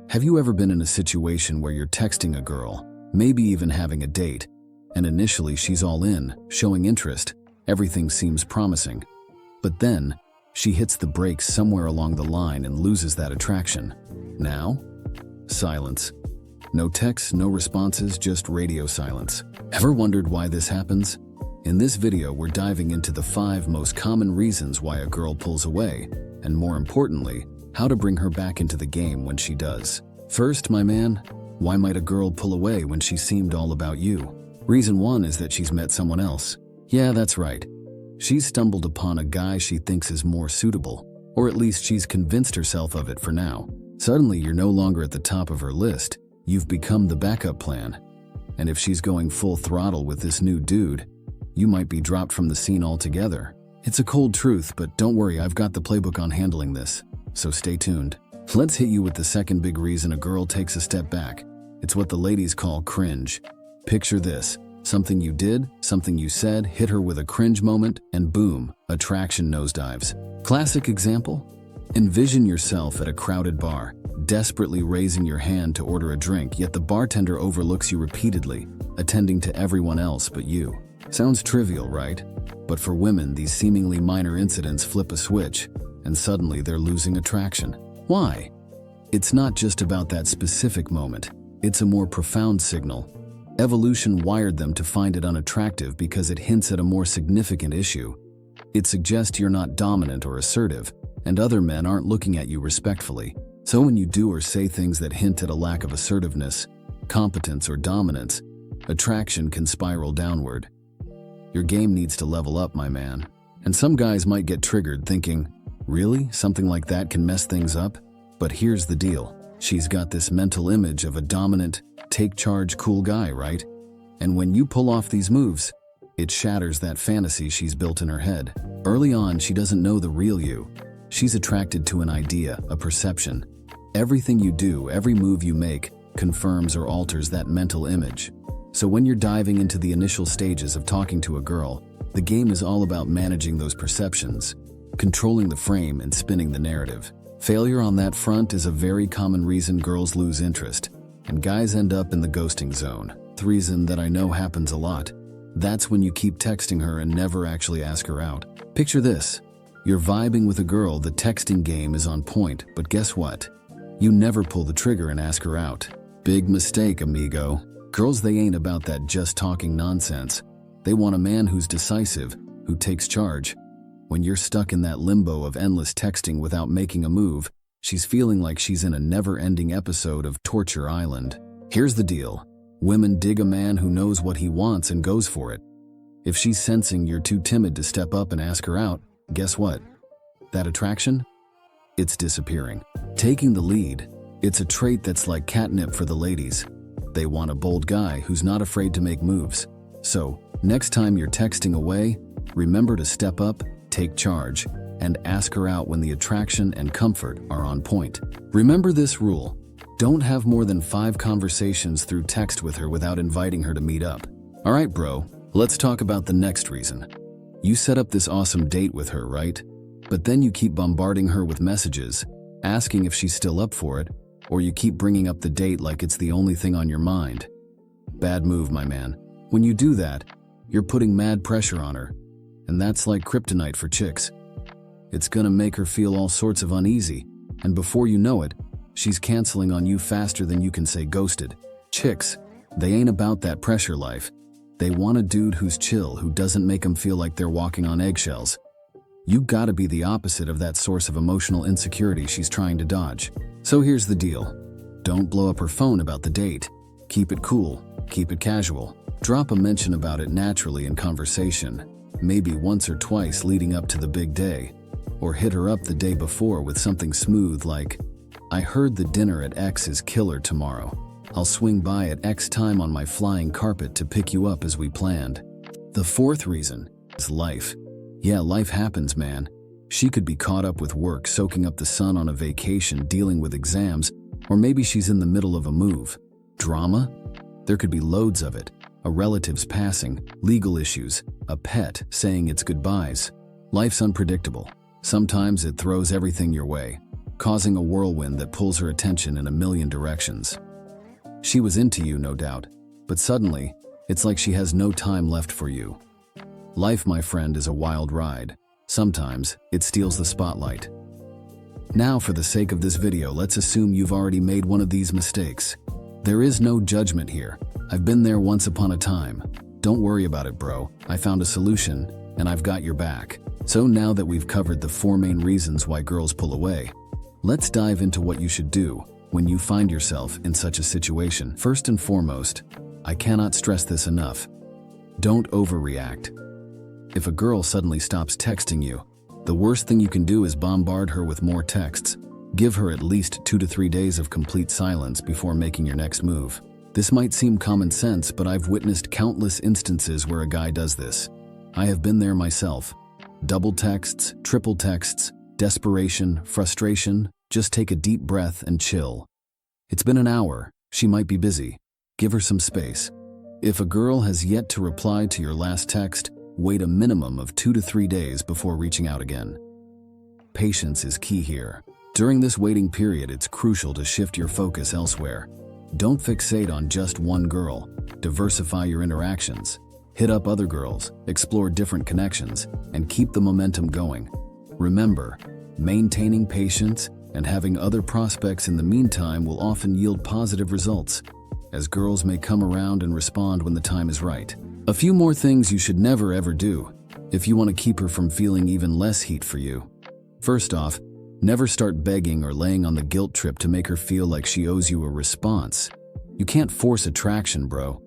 Have you ever been in a situation where you're texting a girl, maybe even having a date, and initially she's all in, showing interest, everything seems promising, but then she hits the brakes somewhere along the line and loses that attraction? Now? Silence. No texts, no responses, just radio silence. Ever wondered why this happens? In this video, we're diving into the 5 most common reasons why a girl pulls away, and more importantly, how to bring her back into the game when she does. First, my man, why might a girl pull away when she seemed all about you? Reason 1 is that she's met someone else. Yeah, that's right. She's stumbled upon a guy she thinks is more suitable, or at least she's convinced herself of it for now. Suddenly, you're no longer at the top of her list. You've become the backup plan. And if she's going full throttle with this new dude, you might be dropped from the scene altogether. It's a cold truth, but don't worry, I've got the playbook on handling this, so stay tuned. Let's hit you with the second big reason a girl takes a step back. It's what the ladies call cringe. Picture this. Something you did, something you said, hit her with a cringe moment, and boom, attraction nosedives. Classic example? Envision yourself at a crowded bar, desperately raising your hand to order a drink, yet the bartender overlooks you repeatedly, attending to everyone else but you. Sounds trivial, right? But for women, these seemingly minor incidents flip a switch, and suddenly they're losing attraction. Why? It's not just about that specific moment. It's a more profound signal. Evolution wired them to find it unattractive because it hints at a more significant issue. It suggests you're not dominant or assertive, and other men aren't looking at you respectfully. So when you do or say things that hint at a lack of assertiveness, competence, or dominance, attraction can spiral downward. Your game needs to level up, my man. And some guys might get triggered thinking, really? Something like that can mess things up? But here's the deal. She's got this mental image of a dominant, take-charge cool guy, right? And when you pull off these moves, it shatters that fantasy she's built in her head. Early on, she doesn't know the real you. She's attracted to an idea, a perception. Everything you do, every move you make, confirms or alters that mental image. So when you're diving into the initial stages of talking to a girl, the game is all about managing those perceptions, controlling the frame and spinning the narrative. Failure on that front is a very common reason girls lose interest, and guys end up in the ghosting zone. The reason that I know happens a lot. That's when you keep texting her and never actually ask her out. Picture this. You're vibing with a girl, the texting game is on point, but guess what? You never pull the trigger and ask her out. Big mistake, amigo. Girls, they ain't about that just talking nonsense. They want a man who's decisive, who takes charge. When you're stuck in that limbo of endless texting without making a move, she's feeling like she's in a never-ending episode of Torture Island. Here's the deal. Women dig a man who knows what he wants and goes for it. If she's sensing you're too timid to step up and ask her out, guess what? That attraction? It's disappearing. Taking the lead, it's a trait that's like catnip for the ladies. They want a bold guy who's not afraid to make moves. So, next time you're texting away, remember to step up, take charge, and ask her out when the attraction and comfort are on point. Remember this rule. Don't have more than 5 conversations through text with her without inviting her to meet up. Alright, bro, let's talk about the next reason. You set up this awesome date with her, right? But then you keep bombarding her with messages, asking if she's still up for it, or you keep bringing up the date like it's the only thing on your mind. Bad move, my man. When you do that, you're putting mad pressure on her, and that's like kryptonite for chicks. It's gonna make her feel all sorts of uneasy, and before you know it, she's canceling on you faster than you can say ghosted. Chicks, they ain't about that pressure life. They want a dude who's chill, who doesn't make them feel like they're walking on eggshells. You gotta be the opposite of that source of emotional insecurity she's trying to dodge. So here's the deal. Don't blow up her phone about the date. Keep it cool, keep it casual. Drop a mention about it naturally in conversation, maybe once or twice leading up to the big day. Or hit her up the day before with something smooth like, I heard the dinner at X is killer tomorrow. I'll swing by at X time on my flying carpet to pick you up as we planned. The 4th reason is life. Yeah, life happens, man. She could be caught up with work, soaking up the sun on a vacation, dealing with exams, or maybe she's in the middle of a move. Drama? There could be loads of it. A relative's passing, legal issues, a pet saying its goodbyes. Life's unpredictable. Sometimes it throws everything your way. causing a whirlwind that pulls her attention in a million directions. She was into you, no doubt, but suddenly, it's like she has no time left for you. Life, my friend, is a wild ride. Sometimes, it steals the spotlight. Now, for the sake of this video, let's assume you've already made one of these mistakes. There is no judgment here. I've been there once upon a time. Don't worry about it, bro. I found a solution, and I've got your back. So now that we've covered the 4 main reasons why girls pull away, let's dive into what you should do when you find yourself in such a situation. First and foremost, I cannot stress this enough. Don't overreact. If a girl suddenly stops texting you, the worst thing you can do is bombard her with more texts. Give her at least 2 to 3 days of complete silence before making your next move. This might seem common sense, but I've witnessed countless instances where a guy does this. I have been there myself. Double texts, triple texts, desperation, frustration. Just take a deep breath and chill. It's been an hour. She might be busy. Give her some space. If a girl has yet to reply to your last text, wait a minimum of 2 to 3 days before reaching out again. Patience is key here. During this waiting period, it's crucial to shift your focus elsewhere. Don't fixate on just one girl. Diversify your interactions. Hit up other girls, explore different connections, and keep the momentum going. Remember, maintaining patience and having other prospects in the meantime will often yield positive results, as girls may come around and respond when the time is right. A few more things you should never ever do if you want to keep her from feeling even less heat for you. First off, never start begging or laying on the guilt trip to make her feel like she owes you a response. You can't force attraction, bro.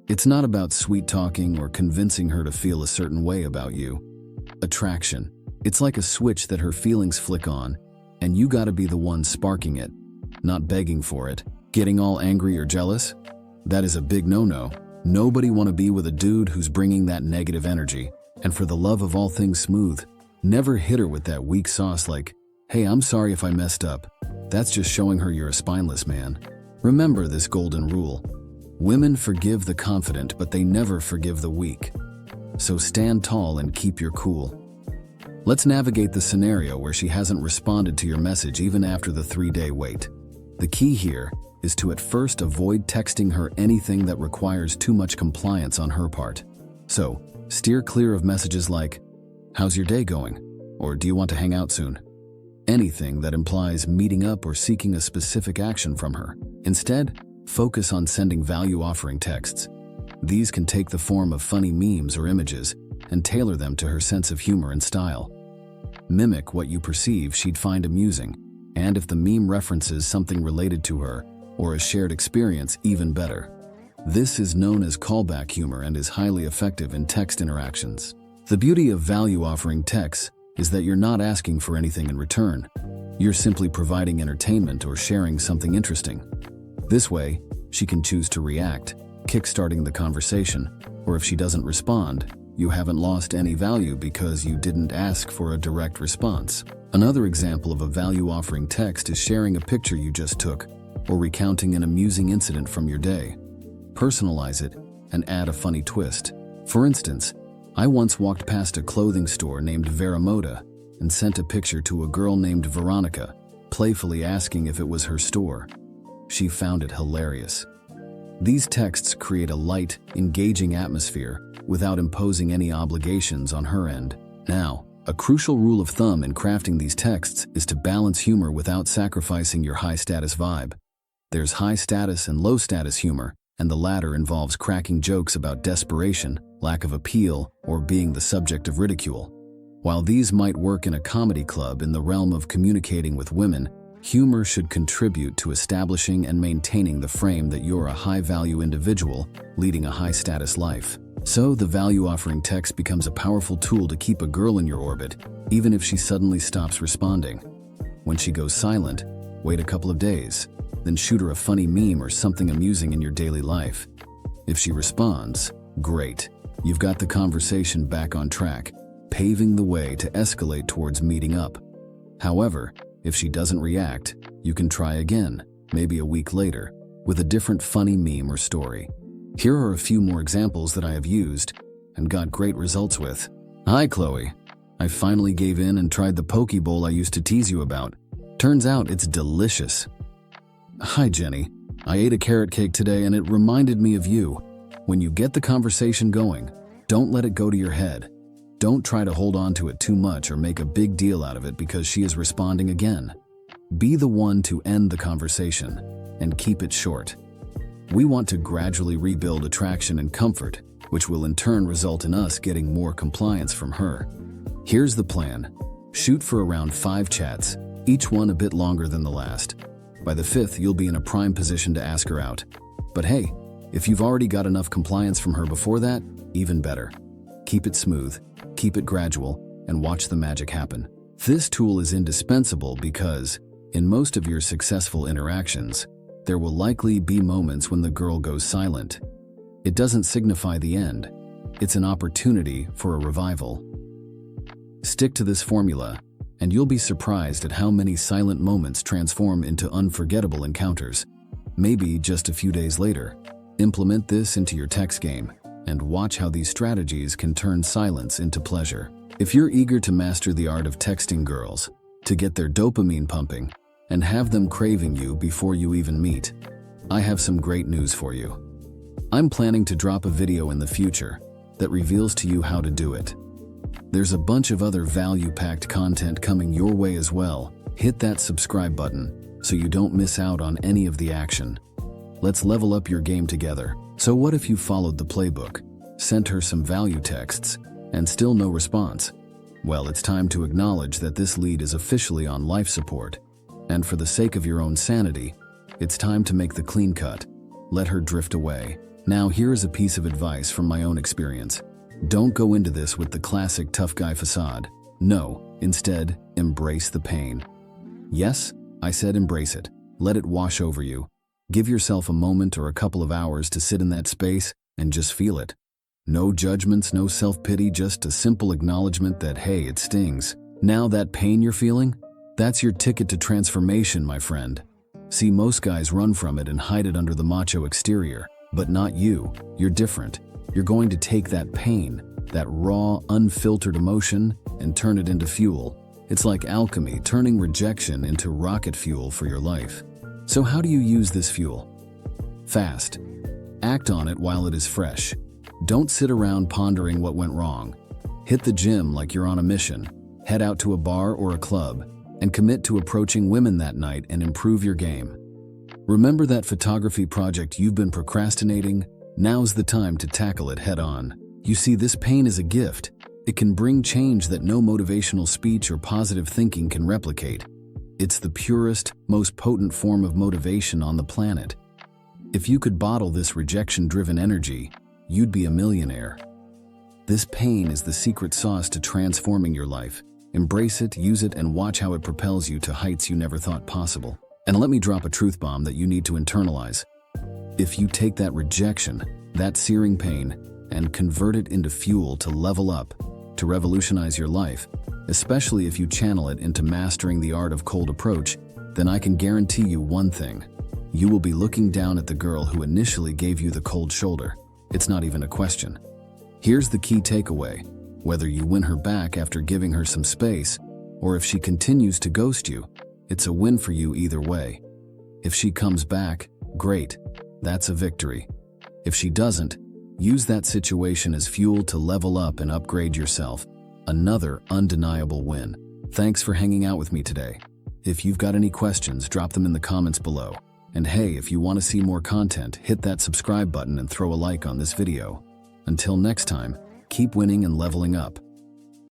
It's not about sweet talking or convincing her to feel a certain way about you. Attraction. It's like a switch that her feelings flick on, and you gotta be the one sparking it, not begging for it. Getting all angry or jealous? That is a big no-no. Nobody want to be with a dude who's bringing that negative energy. And for the love of all things smooth, never hit her with that weak sauce like, "Hey, I'm sorry if I messed up." That's just showing her you're a spineless man. Remember this golden rule. Women forgive the confident, but they never forgive the weak. So stand tall and keep your cool. Let's navigate the scenario where she hasn't responded to your message even after the 3-day wait. The key here is to at first avoid texting her anything that requires too much compliance on her part. So, steer clear of messages like, "How's your day going?" or "Do you want to hang out soon?" Anything that implies meeting up or seeking a specific action from her. Instead, focus on sending value-offering texts. These can take the form of funny memes or images and tailor them to her sense of humor and style. Mimic what you perceive she'd find amusing, and if the meme references something related to her or a shared experience, even better. This is known as callback humor and is highly effective in text interactions. The beauty of value-offering texts is that you're not asking for anything in return. You're simply providing entertainment or sharing something interesting. This way, she can choose to react, kickstarting the conversation, or if she doesn't respond, you haven't lost any value because you didn't ask for a direct response. Another example of a value-offering text is sharing a picture you just took or recounting an amusing incident from your day. Personalize it and add a funny twist. For instance, I once walked past a clothing store named Vera Moda and sent a picture to a girl named Veronica, playfully asking if it was her store. She found it hilarious. These texts create a light, engaging atmosphere without imposing any obligations on her end. Now, a crucial rule of thumb in crafting these texts is to balance humor without sacrificing your high-status vibe. There's high-status and low-status humor, and the latter involves cracking jokes about desperation, lack of appeal, or being the subject of ridicule. While these might work in a comedy club in the realm of communicating with women, humor should contribute to establishing and maintaining the frame that you're a high-value individual leading a high-status life. So the value-offering text becomes a powerful tool to keep a girl in your orbit, even if she suddenly stops responding. When she goes silent, wait a couple of days, then shoot her a funny meme or something amusing in your daily life. If she responds, great. You've got the conversation back on track, paving the way to escalate towards meeting up. However, if she doesn't react, you can try again, maybe a week later, with a different funny meme or story. Here are a few more examples that I have used and got great results with. "Hi, Chloe. I finally gave in and tried the poke bowl I used to tease you about. Turns out it's delicious. Hi, Jenny. I ate a carrot cake today and it reminded me of you. When you get the conversation going, don't let it go to your head. Don't try to hold on to it too much or make a big deal out of it because she is responding again. Be the one to end the conversation and keep it short. We want to gradually rebuild attraction and comfort, which will in turn result in us getting more compliance from her. Here's the plan. Shoot for around 5 chats, each one a bit longer than the last. By the 5th, you'll be in a prime position to ask her out. But hey, if you've already got enough compliance from her before that, even better. Keep it smooth, keep it gradual, and watch the magic happen. This tool is indispensable because, in most of your successful interactions, there will likely be moments when the girl goes silent. It doesn't signify the end. It's an opportunity for a revival. Stick to this formula, and you'll be surprised at how many silent moments transform into unforgettable encounters. Maybe just a few days later. Implement this into your text game, and watch how these strategies can turn silence into pleasure. If you're eager to master the art of texting girls, to get their dopamine pumping, and have them craving you before you even meet, I have some great news for you. I'm planning to drop a video in the future that reveals to you how to do it. There's a bunch of other value-packed content coming your way as well. Hit that subscribe button so you don't miss out on any of the action. Let's level up your game together. So what if you followed the playbook, sent her some value texts, and still no response? Well, it's time to acknowledge that this lead is officially on life support. And for the sake of your own sanity, it's time to make the clean cut. Let her drift away. Now, here is a piece of advice from my own experience. Don't go into this with the classic tough guy facade. No, instead, embrace the pain. Yes, I said embrace it. Let it wash over you. Give yourself a moment or a couple of hours to sit in that space and just feel it. No judgments, no self-pity, just a simple acknowledgement that, hey, it stings. Now that pain you're feeling, that's your ticket to transformation, my friend. See, most guys run from it and hide it under the macho exterior, but not you. You're different. You're going to take that pain, that raw, unfiltered emotion, and turn it into fuel. It's like alchemy, turning rejection into rocket fuel for your life. So how do you use this fuel? Fast. Act on it while it is fresh. Don't sit around pondering what went wrong. Hit the gym like you're on a mission. Head out to a bar or a club and commit to approaching women that night and improve your game. Remember that photography project you've been procrastinating? Now's the time to tackle it head on. You see, this pain is a gift. It can bring change that no motivational speech or positive thinking can replicate. It's the purest, most potent form of motivation on the planet. If you could bottle this rejection-driven energy, you'd be a millionaire. This pain is the secret sauce to transforming your life. Embrace it, use it, and watch how it propels you to heights you never thought possible. And let me drop a truth bomb that you need to internalize. If you take that rejection, that searing pain, and convert it into fuel to level up, to revolutionize your life, especially if you channel it into mastering the art of cold approach, then I can guarantee you one thing. You will be looking down at the girl who initially gave you the cold shoulder. It's not even a question. Here's the key takeaway. Whether you win her back after giving her some space, or if she continues to ghost you, it's a win for you either way. If she comes back, great. That's a victory. If she doesn't, use that situation as fuel to level up and upgrade yourself. Another undeniable win. Thanks for hanging out with me today. If you've got any questions, drop them in the comments below. And hey, if you want to see more content, hit that subscribe button and throw a like on this video. Until next time, keep winning and leveling up.